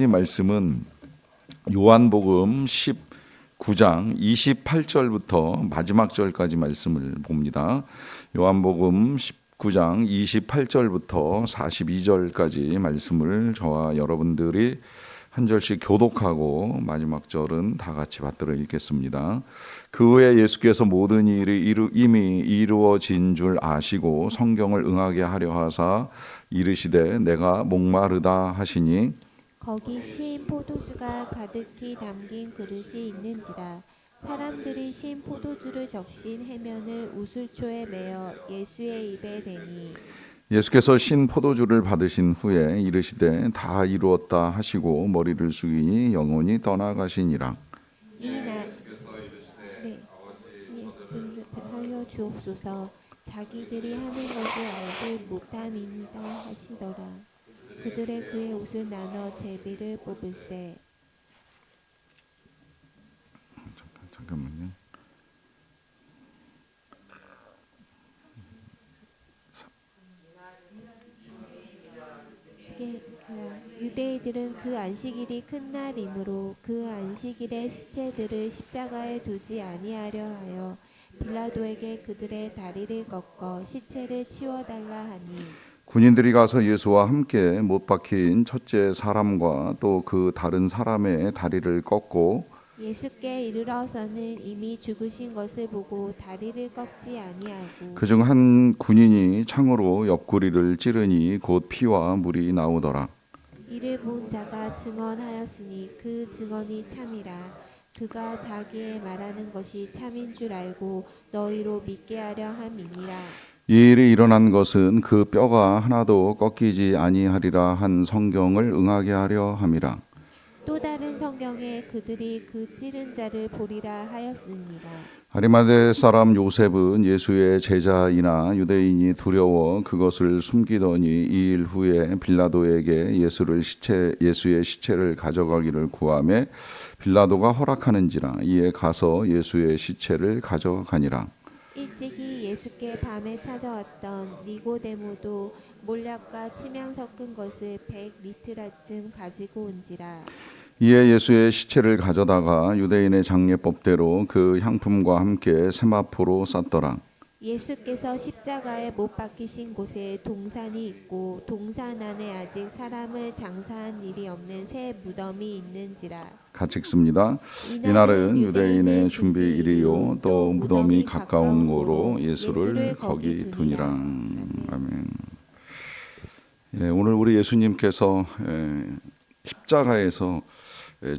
이 말씀은 요한복음 19장 28절부터 마지막 절까지 말씀을 봅니다. 요한복음 19장 28절부터 42절까지 말씀을 저와 여러분들이 한 절씩 교독하고 마지막 절은 다 같이 받들어 읽겠습니다. 그 후에 예수께서 모든 일이 이미 이루어진 줄 아시고 성경을 응하게 하려 하사 이르시되 내가 목마르다 하시니 거기 신 포도주가 가득히 담긴 그릇이 있는지라. 사람들이 신 포도주를 적신 해면을 우슬초에 매어 예수의 입에 대니 예수께서 신 포도주를 받으신 후에 이르시되 다 이루었다 하시고 머리를 숙이니 영혼이 떠나가시니라. 하여 주옵소서. 자기들이 하는 것을 알지 못함이니이다 하시더라. 그들의 그의 옷을 나눠 제비를 뽑으세. 잠깐만요. 유대인들은 그 안식일이 큰 날이므로 그 안식일의 시체들을 십자가에 두지 아니하려 하여 빌라도에게 그들의 다리를 꺾어 시체를 치워달라 하니 군인들이 가서 예수와 함께 못 박힌 첫째 사람과 또 그 다른 사람의 다리를 꺾고 예수께 이르러서는 이미 죽으신 것을 보고 다리를 꺾지 아니하고 그중 한 군인이 창으로 옆구리를 찌르니 곧 피와 물이 나오더라. 이를 본 자가 증언하였으니 그 증언이 참이라. 그가 자기의 말하는 것이 참인 줄 알고 너희로 믿게 하려 함이니라. 이 일이 일어난 것은 그 뼈가 하나도 꺾이지 아니하리라 한 성경을 응하게 하려 함이라. 또 다른 성경에 그들이 그 찌른 자를 보리라 하였습니다. 아리마대 사람 요셉은 예수의 제자이나 유대인이 두려워 그것을 숨기더니 이 일 후에 빌라도에게 예수의 시체를 가져가기를 구하매 빌라도가 허락하는지라. 이에 가서 예수의 시체를 가져가니라. 일찍이 예수께 밤에 찾아왔던 니고데모도 몰약과 침향 섞은 것을 100리트라쯤 가지고 온지라. 이에 예수의 시체를 가져다가 유대인의 장례법대로 그 향품과 함께 세마포로 쌌더라. 예수께서 십자가에 못 박히신 곳에 동산이 있고 동산 안에 아직 사람을 장사한 일이 없는 새 무덤이 있는지라. 같이 읽습니다. 이날은 유대인의 준비일이요 또 무덤이 가까운 고로 예수를 거기 두니라. 아멘. 예, 오늘 우리 예수님께서 십자가에서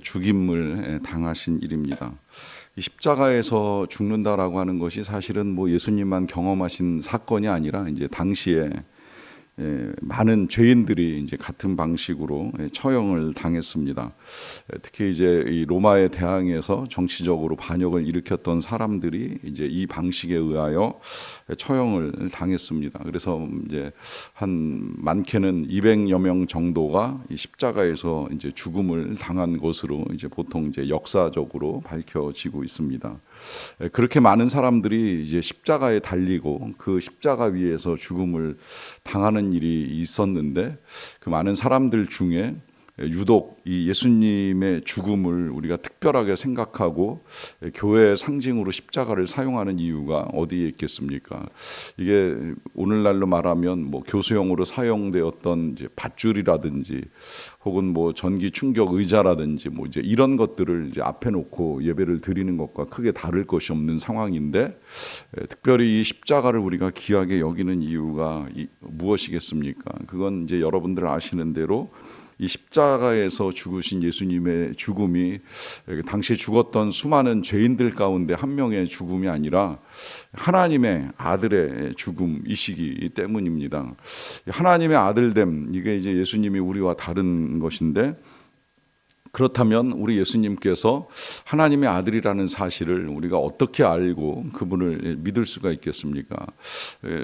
죽임을 당하신 일입니다. 이 십자가에서 죽는다라고 하는 것이 사실은 뭐 예수님만 경험하신 사건이 아니라 이제 당시에 많은 죄인들이 이제 같은 방식으로 처형을 당했습니다. 특히 이제 이 로마에 대항해서 정치적으로 반역을 일으켰던 사람들이 이제 이 방식에 의하여 처형을 당했습니다. 그래서 이제 한 많게는 200여 명 정도가 이 십자가에서 이제 죽음을 당한 것으로 이제 보통 이제 역사적으로 밝혀지고 있습니다. 그렇게 많은 사람들이 이제 십자가에 달리고 그 십자가 위에서 죽음을 당하는 일이 있었는데 그 많은 사람들 중에 유독 이 예수님의 죽음을 우리가 특별하게 생각하고 교회의 상징으로 십자가를 사용하는 이유가 어디에 있겠습니까? 이게 오늘날로 말하면 뭐 교수용으로 사용되었던 이제 밧줄이라든지 혹은 뭐 전기 충격 의자라든지 뭐 이제 이런 것들을 이제 앞에 놓고 예배를 드리는 것과 크게 다를 것이 없는 상황인데 특별히 이 십자가를 우리가 귀하게 여기는 이유가 무엇이겠습니까? 그건 이제 여러분들 아시는 대로 이 십자가에서 죽으신 예수님의 죽음이 당시에 죽었던 수많은 죄인들 가운데 한 명의 죽음이 아니라 하나님의 아들의 죽음이시기 때문입니다. 하나님의 아들됨, 이게 이제 예수님이 우리와 다른 것인데 그렇다면 우리 예수님께서 하나님의 아들이라는 사실을 우리가 어떻게 알고 그분을 믿을 수가 있겠습니까?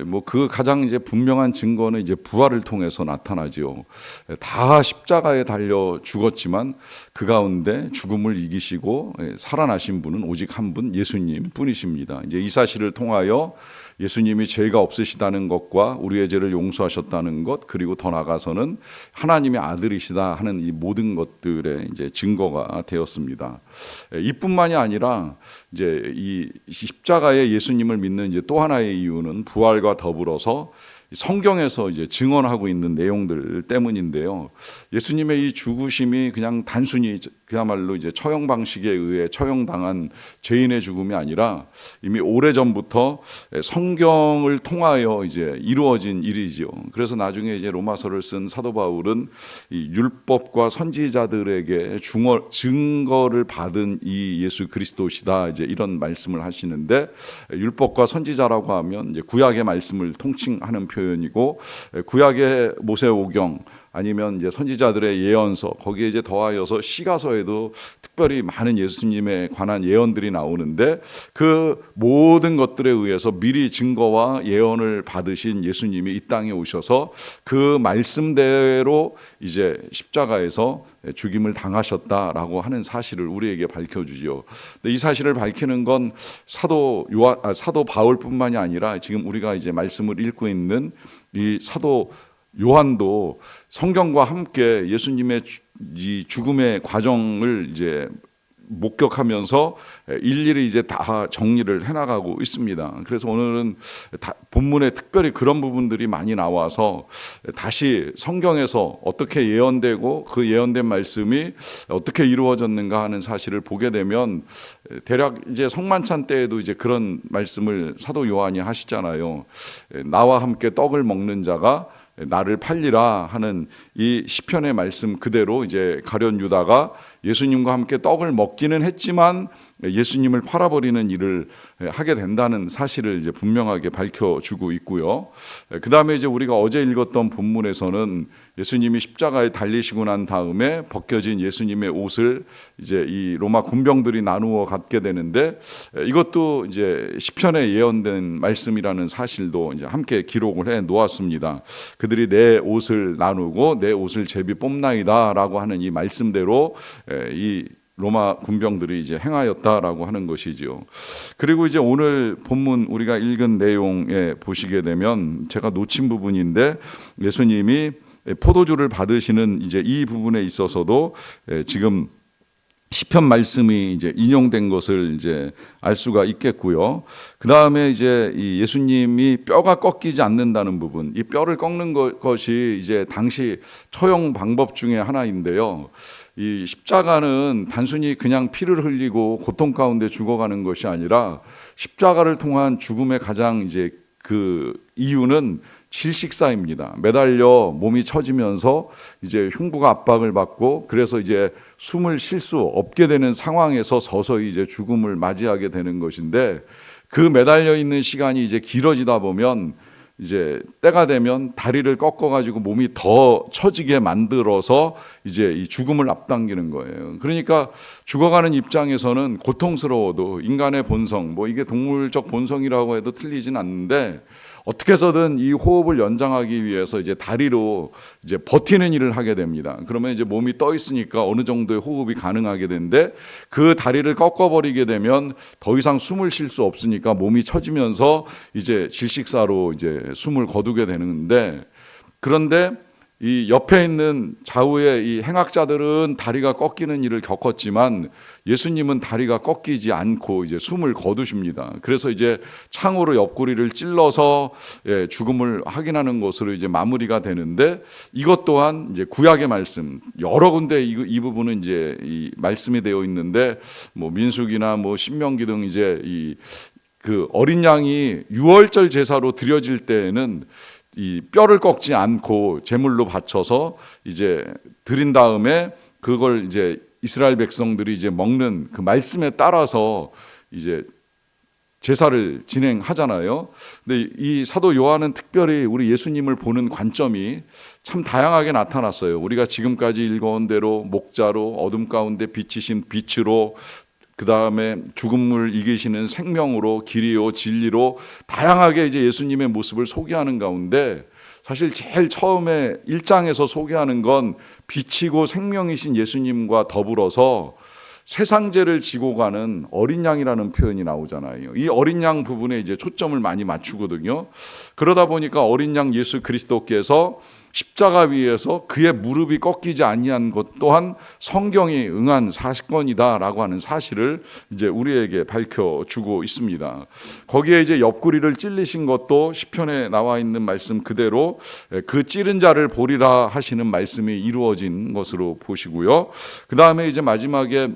뭐 그 가장 이제 분명한 증거는 이제 부활을 통해서 나타나지요. 다 십자가에 달려 죽었지만 그 가운데 죽음을 이기시고 살아나신 분은 오직 한 분, 예수님 뿐이십니다. 이제 이 사실을 통하여 예수님이 죄가 없으시다는 것과 우리의 죄를 용서하셨다는 것, 그리고 더 나아가서는 하나님의 아들이시다 하는 이 모든 것들의 이제 증거가 되었습니다. 이뿐만이 아니라 이제 이 십자가에 예수님을 믿는 이제 또 하나의 이유는 부활과 더불어서 성경에서 이제 증언하고 있는 내용들 때문인데요. 예수님의 이 죽으심이 그냥 단순히 그야말로 이제 처형 방식에 의해 처형당한 죄인의 죽음이 아니라 이미 오래전부터 성경을 통하여 이제 이루어진 일이지요. 그래서 나중에 이제 로마서를 쓴 사도 바울은 이 율법과 선지자들에게 증거를 받은 이 예수 그리스도시다, 이제 이런 말씀을 하시는데, 율법과 선지자라고 하면 이제 구약의 말씀을 통칭하는 표현이고, 구약의 모세오경 아니면 이제 선지자들의 예언서, 거기에 이제 더하여서 시가서에도 특별히 많은 예수님에 관한 예언들이 나오는데, 그 모든 것들에 의해서 미리 증거와 예언을 받으신 예수님이 이 땅에 오셔서 그 말씀대로 이제 십자가에서 죽임을 당하셨다라고 하는 사실을 우리에게 밝혀주죠. 근데 이 사실을 밝히는 건 사도 바울뿐만이 아니라 지금 우리가 이제 말씀을 읽고 있는 이 사도 요한도 성경과 함께 예수님의 이 죽음의 과정을 이제 목격하면서 일일이 이제 다 정리를 해나가고 있습니다. 그래서 오늘은 본문에 특별히 그런 부분들이 많이 나와서 다시 성경에서 어떻게 예언되고 그 예언된 말씀이 어떻게 이루어졌는가 하는 사실을 보게 되면, 대략 이제 성만찬 때에도 이제 그런 말씀을 사도 요한이 하시잖아요. 나와 함께 떡을 먹는 자가 나를 팔리라 하는 이 시편의 말씀 그대로 이제 가룟 유다가 예수님과 함께 떡을 먹기는 했지만 예수님을 팔아버리는 일을 하게 된다는 사실을 이제 분명하게 밝혀주고 있고요. 그 다음에 이제 우리가 어제 읽었던 본문에서는 예수님이 십자가에 달리시고 난 다음에 벗겨진 예수님의 옷을 이제 이 로마 군병들이 나누어 갖게 되는데, 이것도 이제 시편에 예언된 말씀이라는 사실도 이제 함께 기록을 해 놓았습니다. 그들이 내 옷을 나누고 내 옷을 제비 뽑나이다라고 하는 이 말씀대로 이 로마 군병들이 이제 행하였다라고 하는 것이지요. 그리고 이제 오늘 본문 우리가 읽은 내용에 보시게 되면 제가 놓친 부분인데, 예수님이 포도주를 받으시는 이제 이 부분에 있어서도 지금 시편 말씀이 이제 인용된 것을 이제 알 수가 있겠고요. 그 다음에 이제 이 예수님이 뼈가 꺾이지 않는다는 부분, 이 뼈를 꺾는 것이 이제 당시 처형 방법 중에 하나인데요. 이 십자가는 단순히 그냥 피를 흘리고 고통 가운데 죽어가는 것이 아니라, 십자가를 통한 죽음의 가장 이제 그 이유는 질식사입니다. 매달려 몸이 처지면서 이제 흉부가 압박을 받고, 그래서 이제 숨을 쉴 수 없게 되는 상황에서 서서히 이제 죽음을 맞이하게 되는 것인데, 그 매달려 있는 시간이 이제 길어지다 보면 이제 때가 되면 다리를 꺾어가지고 몸이 더 처지게 만들어서 이제 이 죽음을 앞당기는 거예요. 그러니까 죽어가는 입장에서는 고통스러워도 인간의 본성, 뭐 이게 동물적 본성이라고 해도 틀리진 않는데, 어떻게 해서든 이 호흡을 연장하기 위해서 이제 다리로 이제 버티는 일을 하게 됩니다. 그러면 이제 몸이 떠 있으니까 어느 정도의 호흡이 가능하게 되는데, 그 다리를 꺾어버리게 되면 더 이상 숨을 쉴 수 없으니까 몸이 처지면서 이제 질식사로 이제 숨을 거두게 되는데, 그런데 이 옆에 있는 좌우의 이 행악자들은 다리가 꺾이는 일을 겪었지만 예수님은 다리가 꺾이지 않고 이제 숨을 거두십니다. 그래서 이제 창으로 옆구리를 찔러서 죽음을 확인하는 것으로 이제 마무리가 되는데, 이것 또한 이제 구약의 말씀 여러 군데 이 부분은 이제 이 말씀이 되어 있는데, 뭐 민수기나 뭐 신명기 등 이제 이 그 어린 양이 유월절 제사로 드려질 때에는 이 뼈를 꺾지 않고 제물로 바쳐서 이제 드린 다음에 그걸 이제 이스라엘 백성들이 이제 먹는 그 말씀에 따라서 이제 제사를 진행하잖아요. 근데 이 사도 요한은 특별히 우리 예수님을 보는 관점이 참 다양하게 나타났어요. 우리가 지금까지 읽어온 대로 목자로, 어둠 가운데 비치신 빛으로, 그 다음에 죽음을 이기시는 생명으로, 길이요 진리로 다양하게 이제 예수님의 모습을 소개하는 가운데, 사실 제일 처음에 1장에서 소개하는 건 빛이고 생명이신 예수님과 더불어서 세상 죄를 지고 가는 어린 양이라는 표현이 나오잖아요. 이 어린 양 부분에 이제 초점을 많이 맞추거든요. 그러다 보니까 어린 양 예수 그리스도께서 십자가 위에서 그의 무릎이 꺾이지 아니한 것 또한 성경이 응한 사건이다라고 하는 사실을 이제 우리에게 밝혀주고 있습니다. 거기에 이제 옆구리를 찔리신 것도 시편에 나와 있는 말씀 그대로 그 찌른 자를 보리라 하시는 말씀이 이루어진 것으로 보시고요. 그 다음에 이제 마지막에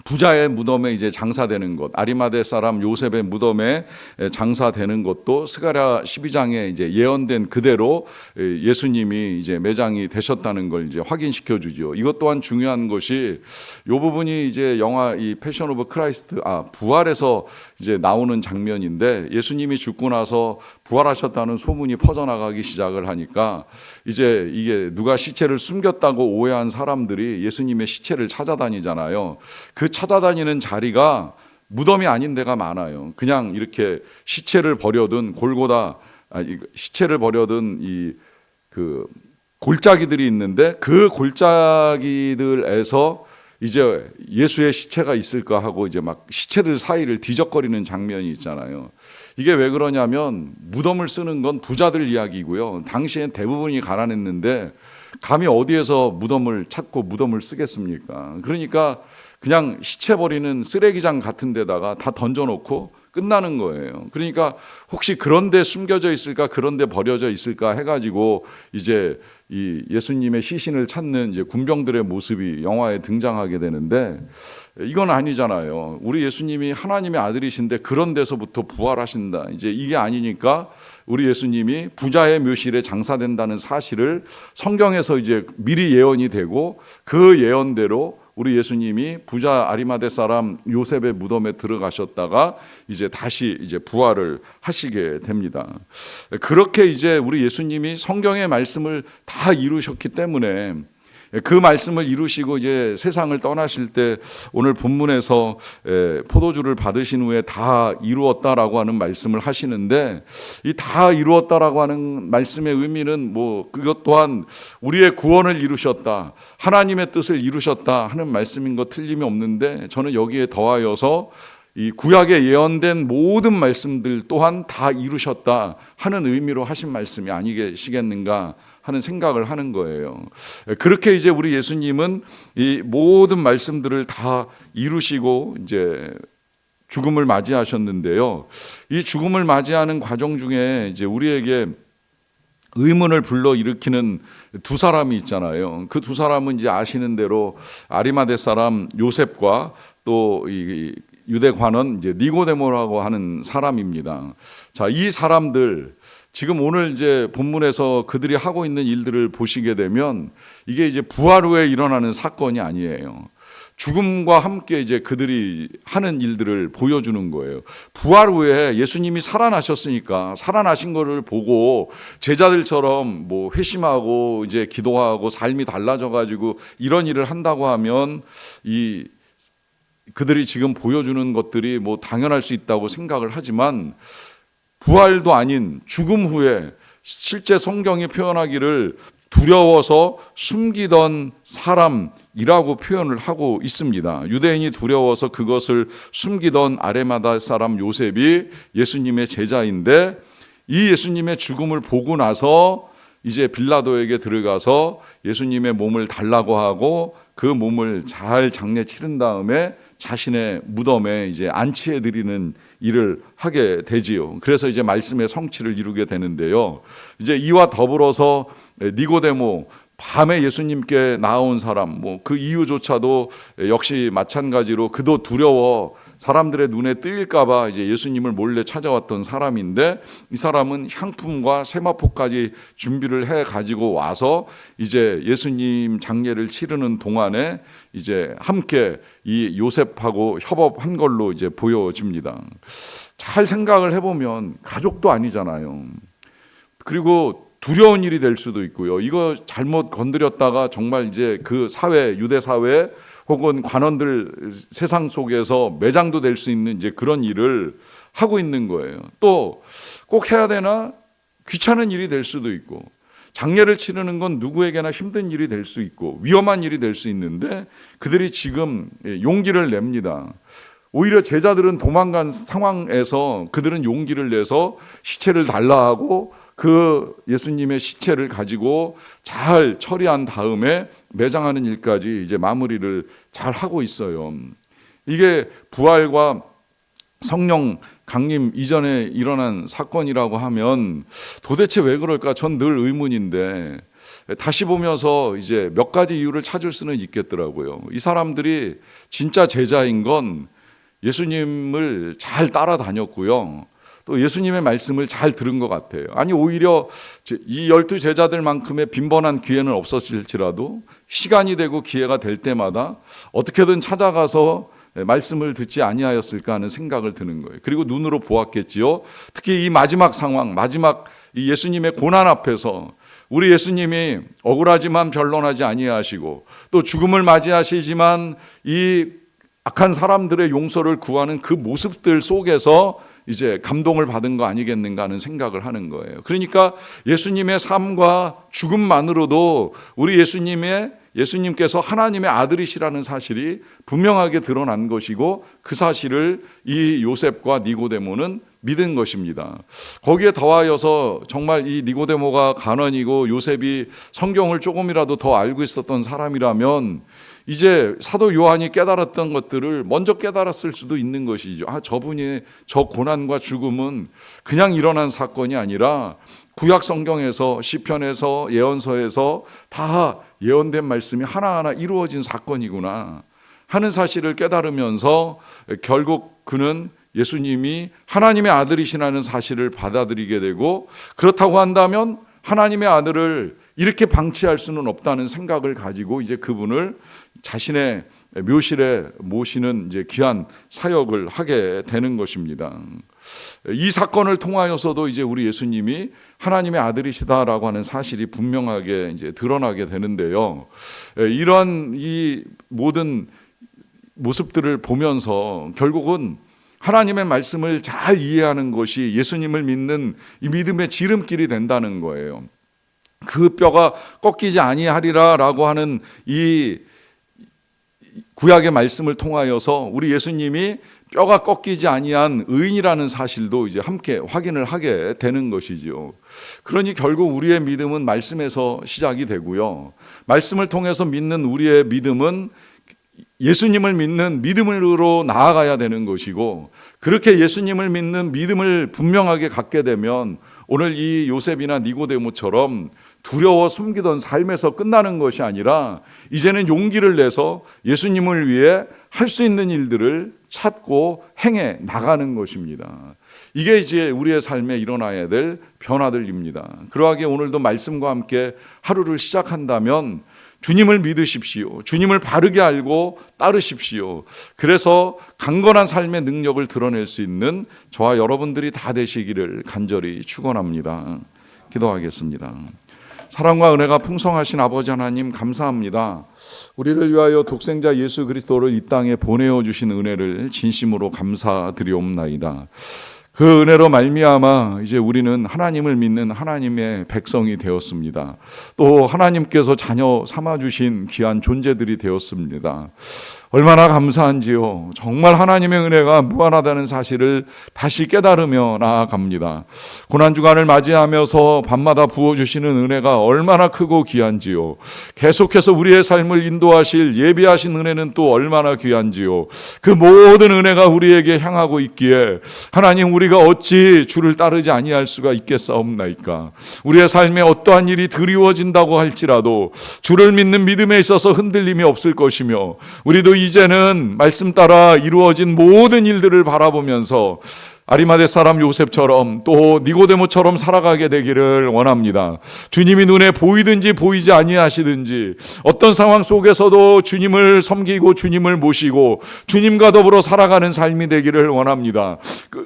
부자의 무덤에 이제 장사되는 것, 아리마대 사람 요셉의 무덤에 장사되는 것도 스가랴 12장에 이제 예언된 그대로 예수님이 이제 매장이 되셨다는 걸 이제 확인시켜 주죠. 이것 또한 중요한 것이 이 부분이 이제 영화 이 패션 오브 크라이스트 부활에서 이제 나오는 장면인데, 예수님이 죽고 나서 부활하셨다는 소문이 퍼져나가기 시작을 하니까 이제 이게 누가 시체를 숨겼다고 오해한 사람들이 예수님의 시체를 찾아다니잖아요. 그 찾아다니는 자리가 무덤이 아닌 데가 많아요. 그냥 이렇게 시체를 버려둔 시체를 버려둔 이 그 골짜기들이 있는데, 그 골짜기들에서 이제 예수의 시체가 있을까 하고 이제 막 시체들 사이를 뒤적거리는 장면이 있잖아요. 이게 왜 그러냐면 무덤을 쓰는 건 부자들 이야기고요. 당시엔 대부분이 가난했는데 감히 어디에서 무덤을 찾고 무덤을 쓰겠습니까? 그러니까 그냥 시체 버리는 쓰레기장 같은 데다가 다 던져놓고 끝나는 거예요. 그러니까 혹시 그런 데 숨겨져 있을까, 그런 데 버려져 있을까 해가지고 이제 이 예수님의 시신을 찾는 이제 군병들의 모습이 영화에 등장하게 되는데, 이건 아니잖아요. 우리 예수님이 하나님의 아들이신데 그런 데서부터 부활하신다. 이제 이게 아니니까 우리 예수님이 부자의 묘실에 장사된다는 사실을 성경에서 이제 미리 예언이 되고, 그 예언대로 우리 예수님이 부자 아리마대 사람 요셉의 무덤에 들어가셨다가 이제 다시 이제 부활을 하시게 됩니다. 그렇게 이제 우리 예수님이 성경의 말씀을 다 이루셨기 때문에, 그 말씀을 이루시고 이제 세상을 떠나실 때 오늘 본문에서 포도주를 받으신 후에 다 이루었다라고 하는 말씀을 하시는데, 이 다 이루었다라고 하는 말씀의 의미는 뭐 그것 또한 우리의 구원을 이루셨다, 하나님의 뜻을 이루셨다 하는 말씀인 것 틀림이 없는데, 저는 여기에 더하여서 이 구약에 예언된 모든 말씀들 또한 다 이루셨다 하는 의미로 하신 말씀이 아니겠는가 하는 생각을 하는 거예요. 그렇게 이제 우리 예수님은 이 모든 말씀들을 다 이루시고 이제 죽음을 맞이하셨는데요. 이 죽음을 맞이하는 과정 중에 이제 우리에게 의문을 불러일으키는 두 사람이 있잖아요. 그 두 사람은 이제 아시는 대로 아리마대 사람 요셉과 또 이 유대 관원 이제 니고데모라고 하는 사람입니다. 자, 이 사람들 지금 오늘 이제 본문에서 그들이 하고 있는 일들을 보시게 되면 이게 이제 부활 후에 일어나는 사건이 아니에요. 죽음과 함께 이제 그들이 하는 일들을 보여주는 거예요. 부활 후에 예수님이 살아나셨으니까 살아나신 거를 보고 제자들처럼 뭐 회심하고 이제 기도하고 삶이 달라져 가지고 이런 일을 한다고 하면 그들이 지금 보여주는 것들이 뭐 당연할 수 있다고 생각을 하지만, 부활도 아닌 죽음 후에 실제 성경이 표현하기를 두려워서 숨기던 사람이라고 표현을 하고 있습니다. 유대인이 두려워서 그것을 숨기던 아리마대 사람 요셉이 예수님의 제자인데, 이 예수님의 죽음을 보고 나서 이제 빌라도에게 들어가서 예수님의 몸을 달라고 하고 그 몸을 잘 장례 치른 다음에 자신의 무덤에 이제 안치해 드리는 일을 하게 되지요. 그래서 이제 말씀의 성취를 이루게 되는데요. 이제 이와 더불어서 니고데모, 밤에 예수님께 나온 사람, 뭐 그 이유조차도 역시 마찬가지로 그도 두려워 사람들의 눈에 뜨일까봐 이제 예수님을 몰래 찾아왔던 사람인데, 이 사람은 향품과 세마포까지 준비를 해 가지고 와서 이제 예수님 장례를 치르는 동안에 이제 함께 이 요셉하고 협업한 걸로 이제 보여집니다. 잘 생각을 해보면 가족도 아니잖아요. 그리고 두려운 일이 될 수도 있고요. 이거 잘못 건드렸다가 정말 이제 그 사회, 유대 사회 혹은 관원들 세상 속에서 매장도 될 수 있는 이제 그런 일을 하고 있는 거예요. 또 꼭 해야 되나? 귀찮은 일이 될 수도 있고, 장례를 치르는 건 누구에게나 힘든 일이 될 수 있고 위험한 일이 될 수 있는데 그들이 지금 용기를 냅니다. 오히려 제자들은 도망간 상황에서 그들은 용기를 내서 시체를 달라 하고 그 예수님의 시체를 가지고 잘 처리한 다음에 매장하는 일까지 이제 마무리를 잘 하고 있어요. 이게 부활과 성령 강림 이전에 일어난 사건이라고 하면 도대체 왜 그럴까? 전 늘 의문인데 다시 보면서 이제 몇 가지 이유를 찾을 수는 있겠더라고요. 이 사람들이 진짜 제자인 건 예수님을 잘 따라다녔고요. 또 예수님의 말씀을 잘 들은 것 같아요. 아니 오히려 이 12 제자들만큼의 빈번한 기회는 없었을지라도 시간이 되고 기회가 될 때마다 어떻게든 찾아가서 말씀을 듣지 아니하였을까 하는 생각을 드는 거예요. 그리고 눈으로 보았겠지요. 특히 이 마지막 상황, 마지막 이 예수님의 고난 앞에서 우리 예수님이 억울하지만 변론하지 아니하시고 또 죽음을 맞이하시지만 이 악한 사람들의 용서를 구하는 그 모습들 속에서 이제 감동을 받은 거 아니겠는가 하는 생각을 하는 거예요. 그러니까 예수님의 삶과 죽음만으로도 우리 예수님께서 하나님의 아들이시라는 사실이 분명하게 드러난 것이고 그 사실을 이 요셉과 니고데모는 믿은 것입니다. 거기에 더하여서 정말 이 니고데모가 간원이고 요셉이 성경을 조금이라도 더 알고 있었던 사람이라면 이제 사도 요한이 깨달았던 것들을 먼저 깨달았을 수도 있는 것이죠. 저분이 저 고난과 죽음은 그냥 일어난 사건이 아니라 구약 성경에서 시편에서 예언서에서 다 예언된 말씀이 하나하나 이루어진 사건이구나 하는 사실을 깨달으면서 결국 그는 예수님이 하나님의 아들이시라는 사실을 받아들이게 되고 그렇다고 한다면 하나님의 아들을 이렇게 방치할 수는 없다는 생각을 가지고 이제 그분을 자신의 묘실에 모시는 이제 귀한 사역을 하게 되는 것입니다. 이 사건을 통하여서도 이제 우리 예수님이 하나님의 아들이시다라고 하는 사실이 분명하게 이제 드러나게 되는데요. 이런 이 모든 모습들을 보면서 결국은 하나님의 말씀을 잘 이해하는 것이 예수님을 믿는 이 믿음의 지름길이 된다는 거예요. 그 뼈가 꺾이지 아니하리라라고 하는 이 구약의 말씀을 통하여서 우리 예수님이 뼈가 꺾이지 아니한 의인이라는 사실도 이제 함께 확인을 하게 되는 것이죠. 그러니 결국 우리의 믿음은 말씀에서 시작이 되고요. 말씀을 통해서 믿는 우리의 믿음은 예수님을 믿는 믿음으로 나아가야 되는 것이고 그렇게 예수님을 믿는 믿음을 분명하게 갖게 되면 오늘 이 요셉이나 니고데모처럼 두려워 숨기던 삶에서 끝나는 것이 아니라 이제는 용기를 내서 예수님을 위해 할 수 있는 일들을 찾고 행해 나가는 것입니다. 이게 이제 우리의 삶에 일어나야 될 변화들입니다. 그러하게 오늘도 말씀과 함께 하루를 시작한다면 주님을 믿으십시오. 주님을 바르게 알고 따르십시오. 그래서 강건한 삶의 능력을 드러낼 수 있는 저와 여러분들이 다 되시기를 간절히 축원합니다. 기도하겠습니다. 사랑과 은혜가 풍성하신 아버지 하나님 감사합니다. 우리를 위하여 독생자 예수 그리스도를 이 땅에 보내어 주신 은혜를 진심으로 감사드리옵나이다. 그 은혜로 말미암아 이제 우리는 하나님을 믿는 하나님의 백성이 되었습니다. 또 하나님께서 자녀 삼아주신 귀한 존재들이 되었습니다. 얼마나 감사한지요. 정말 하나님의 은혜가 무한하다는 사실을 다시 깨달으며 나아갑니다. 고난주간을 맞이하면서 밤마다 부어주시는 은혜가 얼마나 크고 귀한지요. 계속해서 우리의 삶을 인도하실 예비하신 은혜는 또 얼마나 귀한지요. 그 모든 은혜가 우리에게 향하고 있기에 하나님 우리가 어찌 주를 따르지 아니할 수가 있겠사옵나이까. 우리의 삶에 어떠한 일이 드리워진다고 할지라도 주를 믿는 믿음에 있어서 흔들림이 없을 것이며 우리도 이제는 말씀 따라 이루어진 모든 일들을 바라보면서 아리마대 사람 요셉처럼 또 니고데모처럼 살아가게 되기를 원합니다. 주님이 눈에 보이든지 보이지 아니하시든지 어떤 상황 속에서도 주님을 섬기고 주님을 모시고 주님과 더불어 살아가는 삶이 되기를 원합니다.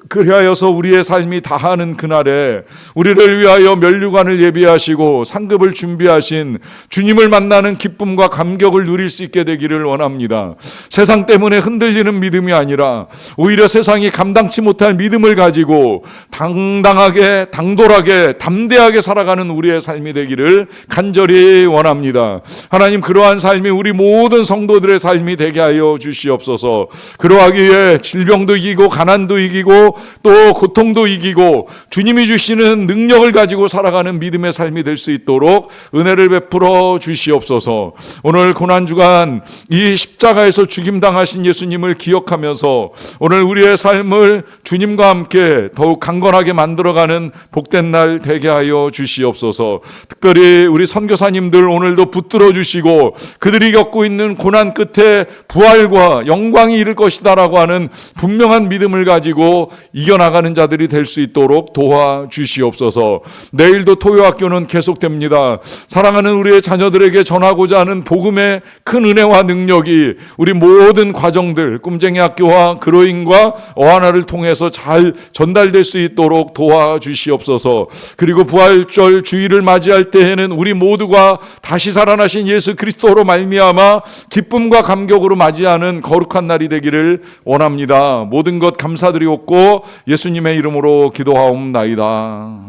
그리하여서 우리의 삶이 다하는 그날에 우리를 위하여 면류관을 예비하시고 상급을 준비하신 주님을 만나는 기쁨과 감격을 누릴 수 있게 되기를 원합니다. 세상 때문에 흔들리는 믿음이 아니라 오히려 세상이 감당치 못할 믿음을 가지고 당당하게, 당돌하게, 담대하게 살아가는 우리의 삶이 되기를 간절히 원합니다. 하나님, 그러한 삶이 우리 모든 성도들의 삶이 되게 하여 주시옵소서. 그러하기 위해 질병도 이기고 가난도 이기고 또 고통도 이기고 주님이 주시는 능력을 가지고 살아가는 믿음의 삶이 될 수 있도록 은혜를 베풀어 주시옵소서. 오늘 고난주간 이 십자가에서 죽임당하신 예수님을 기억하면서 오늘 우리의 삶을 주님과 함께 더욱 강건하게 만들어가는 복된 날 되게 하여 주시옵소서. 특별히 우리 선교사님들 오늘도 붙들어 주시고 그들이 겪고 있는 고난 끝에 부활과 영광이 이를 것이다라고 하는 분명한 믿음을 가지고 이겨나가는 자들이 될 수 있도록 도와주시옵소서. 내일도 토요학교는 계속됩니다. 사랑하는 우리의 자녀들에게 전하고자 하는 복음의 큰 은혜와 능력이 우리 모든 과정들, 꿈쟁이 학교와 그로인과 어하나를 통해서 잘 전달될 수 있도록 도와주시옵소서. 그리고 부활절 주일을 맞이할 때에는 우리 모두가 다시 살아나신 예수 그리스도로 말미암아 기쁨과 감격으로 맞이하는 거룩한 날이 되기를 원합니다. 모든 것 감사드리옵고 예수님의 이름으로 기도하옵나이다.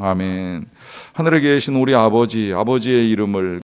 아멘. 하늘에 계신 우리 아버지, 아버지의 이름을